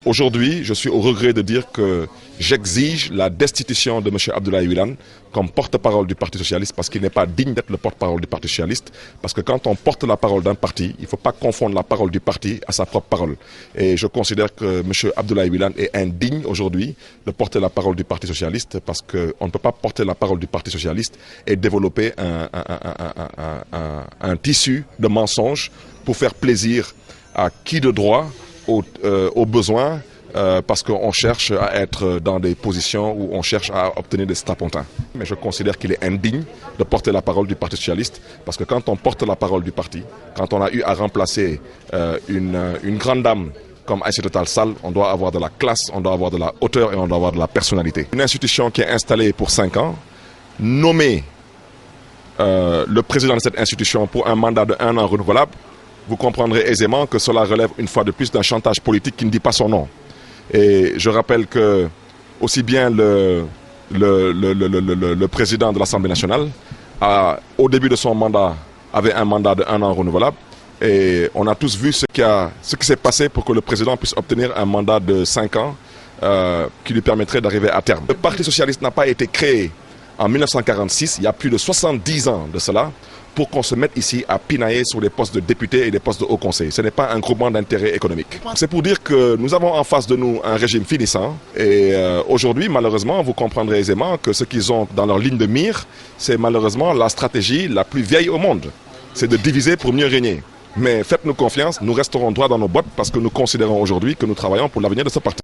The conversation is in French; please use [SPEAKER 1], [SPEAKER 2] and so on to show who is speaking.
[SPEAKER 1] Aujourd'hui, je suis au regret de dire que j'exige la destitution de M. Abdoulaye Wilane comme porte-parole du Parti Socialiste parce qu'il n'est pas digne d'être le porte-parole du Parti Socialiste. Parce que quand on porte la parole d'un parti, il ne faut pas confondre la parole du parti à sa propre parole. Et je considère que M. Abdoulaye Wilane est indigne aujourd'hui de porter la parole du Parti Socialiste parce qu'on ne peut pas porter la parole du Parti Socialiste et développer un tissu de mensonges pour faire plaisir à qui de droit aux besoins parce qu'on cherche à être dans des positions où on cherche à obtenir des strapontins. Mais je considère qu'il est indigne de porter la parole du Parti Socialiste parce que quand on porte la parole du parti, quand on a eu à remplacer une grande dame comme Aïssata Tall Sall, on doit avoir de la classe, on doit avoir de la hauteur et on doit avoir de la personnalité. Une institution qui est installée pour 5 ans, nommer le président de cette institution pour un mandat de 1 an renouvelable, vous comprendrez aisément que cela relève une fois de plus d'un chantage politique qui ne dit pas son nom. Et je rappelle que aussi bien le président de l'Assemblée nationale, au début de son mandat, avait un mandat de 1 an renouvelable. Et on a tous vu ce qui s'est passé pour que le président puisse obtenir un mandat de 5 ans qui lui permettrait d'arriver à terme. Le Parti socialiste n'a pas été créé en 1946, il y a plus de 70 ans de cela, pour qu'on se mette ici à pinailler sur les postes de députés et les postes de haut conseil. Ce n'est pas un groupement d'intérêt économique. C'est pour dire que nous avons en face de nous un régime finissant et aujourd'hui, malheureusement, vous comprendrez aisément que ce qu'ils ont dans leur ligne de mire, c'est malheureusement la stratégie la plus vieille au monde. C'est de diviser pour mieux régner. Mais faites-nous confiance, nous resterons droits dans nos bottes parce que nous considérons aujourd'hui que nous travaillons pour l'avenir de ce parti.